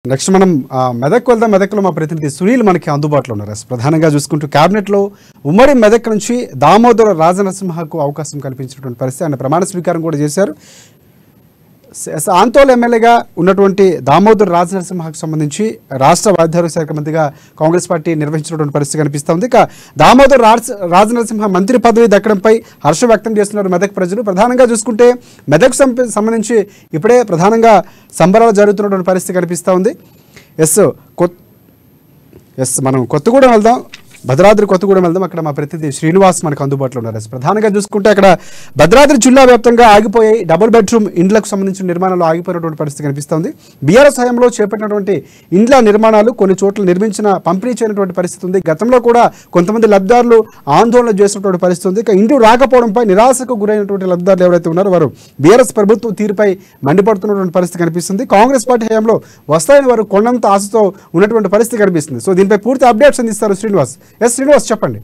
Next మనం మెదక్ వెళ్దాం. మెదక్లో మా ప్రతినిధి సునీల్ మనకి అందుబాటులో ఉన్నారు. ప్రధానంగా చూసుకుంటూ క్యాబినెట్లో ఉమ్మడి మెదక్ నుంచి దామోదర రాజనరసింహకు అవకాశం కల్పించినటువంటి పరిస్థితి, ఆయన ప్రమాణ స్వీకారం కూడా చేశారు. ఆంతోళ ఎమ్మెల్యేగా ఉన్నటువంటి దామోదర రాజనరసింహకు సంబంధించి రాష్ట్ర వైద్యారోగ్య శాఖ మంత్రిగా కాంగ్రెస్ పార్టీ నిర్వహించినటువంటి పరిస్థితి కనిపిస్తుంది. ఇక దామోదర రాజనరసింహ మంత్రి పదవి దక్కడంపై హర్షం వ్యక్తం చేస్తున్నారు మెదక్ ప్రజలు. ప్రధానంగా చూసుకుంటే మెదక్ సంబంధించి ఇప్పుడే ప్రధానంగా సంబరాలు జరుగుతున్నటువంటి పరిస్థితి కనిపిస్తూ ఉంది. మనం కొత్తగూడెం వెళ్దాం, భద్రాద్రి కొత్తగూడెం వెళ్దాం. అక్కడ మా ప్రతినిధి శ్రీనివాస్ మనకు అందుబాటులో ఉన్నారు. ప్రధానంగా చూసుకుంటే అక్కడ భద్రాద్రి జిల్లా వ్యాప్తంగా ఆగిపోయాయి డబుల్ బెడ్రూమ్ ఇండ్లకు సంబంధించిన నిర్మాణాలు ఆగిపోయినటువంటి పరిస్థితి కనిపిస్తుంది. బీఆర్ఎస్ హయాంలో చేపట్టినటువంటి ఇండ్ల నిర్మాణాలు కొన్ని చోట్ల పంపిణీ చేయనటువంటి పరిస్థితి ఉంది. గతంలో కూడా కొంతమంది లబ్ధిదారులు ఆందోళన చేసినటువంటి పరిస్థితి ఉంది. ఇక ఇండ్లు రాకపోవడంపై నిరాశకు గురైనటువంటి లబ్ధిదారులు ఎవరైతే ఉన్నారో వారు బీఆర్ఎస్ ప్రభుత్వం తీరుపై మండిపడుతున్నటువంటి పరిస్థితి కనిపిస్తుంది. కాంగ్రెస్ పార్టీ హయాంలో వస్తాయని వారు కొండంత ఆశతో ఉన్నటువంటి పరిస్థితి కనిపిస్తుంది. సో దీనిపై పూర్తి అప్డేట్స్ అందిస్తారు శ్రీనివాస్. శ్రీనివాస్ చెప్పండి.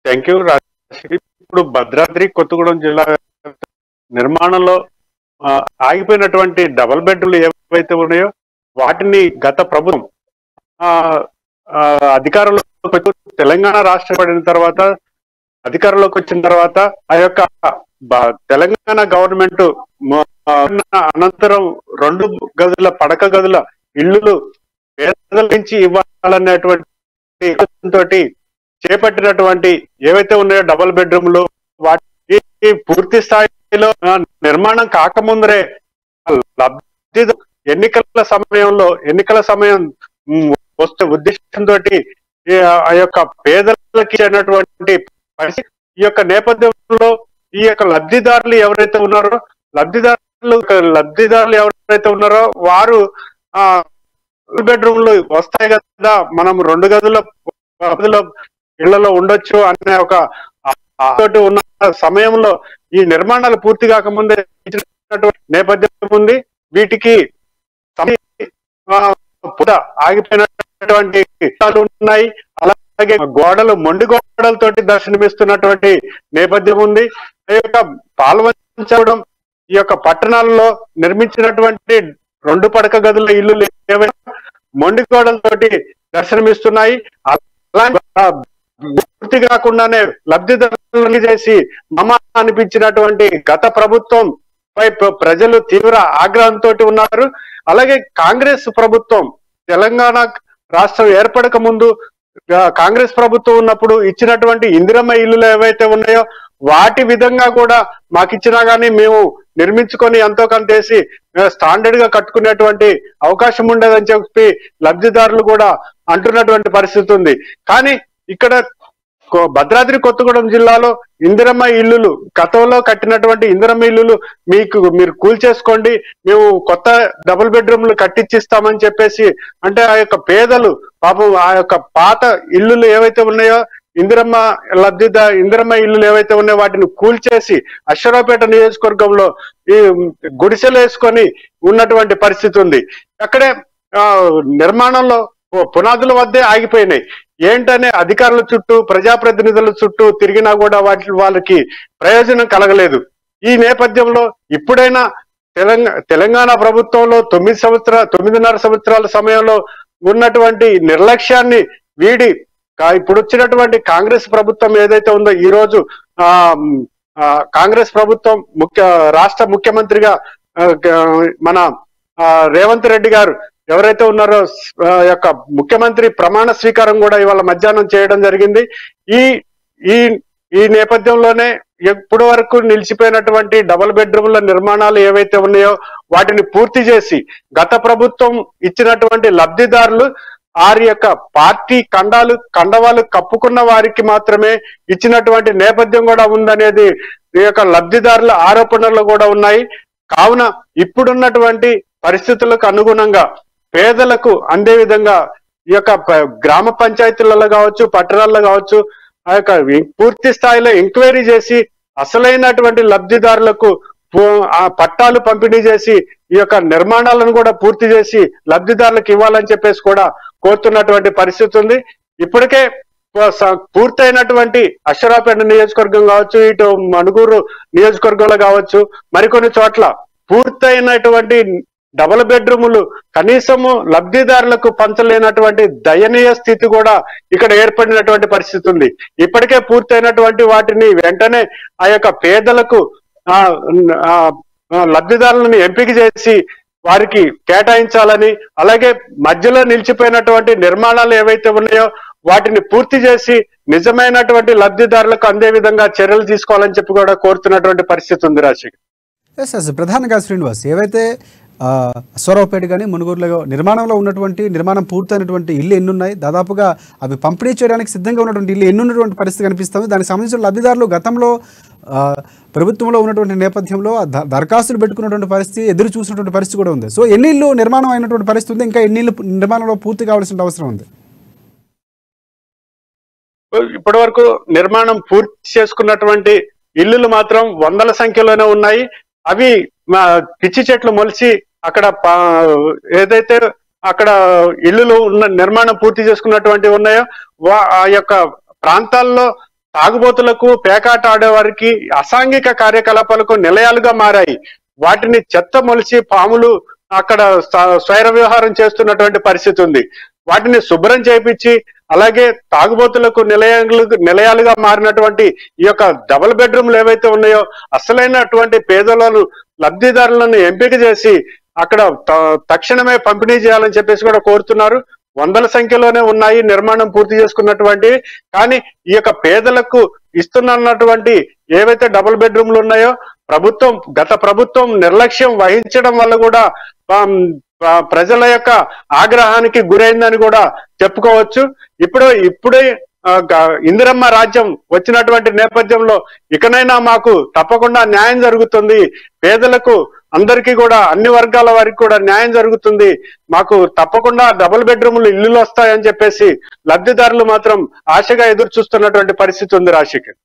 Thank you. ఇప్పుడు భద్రాద్రి కొత్తగూడెం జిల్లా నిర్మాణంలో ఆగిపోయినటువంటి డబుల్ బెడ్రూమ్లు ఏవైతే ఉన్నాయో వాటిని గత ప్రభుత్వం అధికారంలోకి తెలంగాణ రాష్ట్రం పడిన తర్వాత అధికారంలోకి వచ్చిన తర్వాత ఆ యొక్క తెలంగాణ గవర్నమెంట్ అనంతరం 2 గదుల పడక గదుల ఇళ్ళు పేదల నుంచి ఇవ్వాలనేటువంటి తోటి చేపట్టినటువంటి ఏవైతే ఉన్నాయో డబుల్ బెడ్రూమ్లు వాటి పూర్తి స్థాయిలో నిర్మాణం కాకముందరే ఎన్నికల సమయం వస్తే ఉద్దేశంతో ఆ యొక్క పేదలకి అయినటువంటి పరిస్థితి. ఈ యొక్క నేపథ్యంలో ఈ యొక్క లబ్ధిదారులు ఎవరైతే ఉన్నారో వారు బెడ్రూమ్లు వస్తాయి కదా, మనం 2 గదుల ఇళ్లలో ఉండొచ్చు అనే ఒక ఉన్న సమయంలో ఈ నిర్మాణాలు పూర్తి కాకముందే నేపథ్యం ఉంది. వీటికి ఆగిపోయినటువంటి ఉన్నాయి. అలాగే మొండి గోడలతోటి దర్శనమిస్తున్నటువంటి నేపథ్యం ఉంది. ఈ యొక్క పాల్వంచడం ఈ యొక్క పట్టణాలలో నిర్మించినటువంటి 2 పడక గదుల ఇల్లు ఏవైనా మొండి గోడలతోటి దర్శనమిస్తున్నాయి. పూర్తి కాకుండానే లబ్ధిదారులు చేసి మమ అనిపించినటువంటి గత ప్రభుత్వం పై ప్రజలు తీవ్ర ఆగ్రహంతో ఉన్నారు. అలాగే కాంగ్రెస్ ప్రభుత్వం తెలంగాణ రాష్ట్రం ఏర్పడక ముందు కాంగ్రెస్ ప్రభుత్వం ఉన్నప్పుడు ఇచ్చినటువంటి ఇందిరమ్మ ఇల్లులు ఏవైతే ఉన్నాయో వాటి విధంగా కూడా మాకు ఇచ్చినా గానీ మేము నిర్మించుకొని ఎంతో కొంతేసి స్టాండర్డ్ గా కట్టుకునేటువంటి అవకాశం ఉండదని చెప్పి లబ్ధిదారులు కూడా అంటున్నటువంటి పరిస్థితి ఉంది. కానీ ఇక్కడ భద్రాద్రి కొత్తగూడెం జిల్లాలో ఇందిరమ్మ ఇల్లులు గతంలో కట్టినటువంటి ఇందిరమ్మ ఇల్లులు మీరు కూల్చేసుకోండి, మేము కొత్త డబుల్ బెడ్రూమ్లు కట్టించిస్తామని చెప్పేసి అంటే ఆ యొక్క పేదలు పాపం ఆ యొక్క పాత ఇల్లులు ఏవైతే ఉన్నాయో ఇందిరమ్మ ఇల్లులు ఏవైతే ఉన్నాయో వాటిని కూల్చేసి అశ్వరావుపేట నియోజకవర్గంలో ఈ గుడిసెలు వేసుకొని ఉన్నటువంటి పరిస్థితి ఉంది. అక్కడే నిర్మాణంలో పునాదుల వద్దే ఆగిపోయినాయి. ఏంటనే అధికారుల చుట్టూ ప్రజాప్రతినిధుల చుట్టూ తిరిగినా కూడా వాళ్ళకి ప్రయోజనం కలగలేదు. ఈ నేపథ్యంలో ఇప్పుడైనా తెలంగాణ ప్రభుత్వంలో 9.5 సంవత్సరాల సమయంలో ఉన్నటువంటి నిర్లక్ష్యాన్ని వీడి ఇప్పుడు వచ్చినటువంటి కాంగ్రెస్ ప్రభుత్వం ఏదైతే ఉందో ఈ రోజు కాంగ్రెస్ ప్రభుత్వం రాష్ట్ర ముఖ్యమంత్రిగా మన రేవంత్ రెడ్డి గారు ఎవరైతే ఉన్నారో యొక్క ముఖ్యమంత్రి ప్రమాణ స్వీకారం కూడా ఇవాళ మధ్యాహ్నం చేయడం జరిగింది. ఈ నేపథ్యంలోనే ఎప్పటి వరకు నిలిచిపోయినటువంటి డబుల్ బెడ్రూమ్ల నిర్మాణాలు ఏవైతే ఉన్నాయో వాటిని పూర్తి చేసి గత ప్రభుత్వం ఇచ్చినటువంటి లబ్ధిదారులు వారి యొక్క పార్టీ కండవాలు కప్పుకున్న వారికి మాత్రమే ఇచ్చినటువంటి నేపథ్యం కూడా ఉందనేది ఈ యొక్క లబ్ధిదారుల ఆరోపణలు కూడా ఉన్నాయి. కావున ఇప్పుడున్నటువంటి పరిస్థితులకు అనుగుణంగా పేదలకు అందే విధంగా ఈ యొక్క గ్రామ పంచాయతీలలో కావచ్చు, పట్టణాల్లో కావచ్చు ఆ యొక్క పూర్తి స్థాయిలో ఎంక్వైరీ చేసి అసలైనటువంటి లబ్ధిదారులకు ఆ పట్టాలు పంపిణీ చేసి ఈ యొక్క నిర్మాణాలను కూడా పూర్తి చేసి లబ్ధిదారులకు ఇవ్వాలని చెప్పేసి కూడా కోరుతున్నటువంటి పరిస్థితి ఉంది. ఇప్పటికే పూర్తయినటువంటి అశ్వరావుపేట నియోజకవర్గం కావచ్చు, ఇటు మణుగూరు నియోజకవర్గంలో కావచ్చు, మరికొన్ని చోట్ల పూర్తయినటువంటి డబుల్ బెడ్రూములు కనీసము లబ్ధిదారులకు పంచలేనటువంటి దయనీయ స్థితి కూడా ఇక్కడ ఏర్పడినటువంటి పరిస్థితి ఉంది. ఇప్పటికే పూర్తయినటువంటి వాటిని వెంటనే ఆ యొక్క పేదలకు లబ్ధిదారులను ఎంపిక చేసి వారికి కేటాయించాలని, అలాగే మధ్యలో నిలిచిపోయినటువంటి నిర్మాణాలు ఏవైతే ఉన్నాయో వాటిని పూర్తి చేసి నిజమైనటువంటి లబ్ధిదారులకు అందే విధంగా చర్యలు తీసుకోవాలని చెప్పి కూడా కోరుతున్నటువంటి పరిస్థితి ఉంది. రాజశేఖర్, ప్రధానంగా శ్రీనివాస్, ఏవైతే అశ్వరావుపేట కానీ మునుగోడులో నిర్మాణం పూర్తయినటువంటి ఇల్లు ఎన్నున్నాయి, దాదాపుగా అవి పంపిణీ చేయడానికి సిద్ధంగా ఉన్నటువంటి ఇల్లు ఎన్నున్నటువంటి పరిస్థితి కనిపిస్తుంది. దానికి సంబంధించిన లబ్ధిదారులు గతంలో ప్రభుత్వంలో ఉన్నటువంటి నేపథ్యంలో దరఖాస్తులు పెట్టుకున్నటువంటి పరిస్థితి, ఎదురు చూసినటువంటి పరిస్థితి కూడా ఉంది. సో ఎన్ని ఇల్లు నిర్మాణం అయినటువంటి పరిస్థితి ఉంది, ఇంకా ఎన్ని ఇల్లు నిర్మాణంలో పూర్తి కావాల్సిన అవసరం ఉంది? ఇప్పటి వరకు నిర్మాణం పూర్తి చేసుకున్నటువంటి ఇల్లులు మాత్రం వందల సంఖ్యలోనే ఉన్నాయి. అవి పిచ్చి చెట్లు మొలిచి అక్కడ ఏదైతే అక్కడ ఇల్లులు ఉన్న నిర్మాణం పూర్తి చేసుకున్నటువంటి ఉన్నాయో ఆ యొక్క ప్రాంతాల్లో తాగుబోతులకు, పేకాట ఆడేవారికి, అసాంఘిక కార్యకలాపాలకు నిలయాలుగా మారాయి. వాటిని చెత్త మొలిచి పాములు అక్కడ స్వైర వ్యవహారం చేస్తున్నటువంటి పరిస్థితి ఉంది. వాటిని శుభ్రం చేయించి అలాగే తాగుబోతులకు నిలయాలుగా మారినటువంటి ఈ యొక్క డబుల్ బెడ్రూమ్లు ఏవైతే ఉన్నాయో అసలైనటువంటి పేదలను లబ్ధిదారులను ఎంపిక చేసి అక్కడ తక్షణమే పంపిణీ చేయాలని చెప్పేసి కూడా కోరుతున్నారు. వందల సంఖ్యలోనే ఉన్నాయి నిర్మాణం పూర్తి చేసుకున్నటువంటి. కానీ ఈ యొక్క పేదలకు ఇస్తున్నటువంటి ఏవైతే డబుల్ బెడ్రూమ్లు ఉన్నాయో గత ప్రభుత్వం నిర్లక్ష్యం వహించడం వల్ల కూడా ప్రజల యొక్క ఆగ్రహానికి గురైందని కూడా చెప్పుకోవచ్చు. ఇప్పుడే ఇందిరమ్మ రాజ్యం వచ్చినటువంటి నేపథ్యంలో ఇకనైనా మాకు తప్పకుండా న్యాయం జరుగుతుంది, పేదలకు అందరికీ కూడా అన్ని వర్గాల వారికి కూడా న్యాయం జరుగుతుంది, మాకు తప్పకుండా డబుల్ బెడ్రూమ్లు ఇల్లులు వస్తాయని చెప్పేసి లబ్ధిదారులు మాత్రం ఆశగా ఎదురు చూస్తున్నటువంటి పరిస్థితి ఉంది. రాజశేఖర్.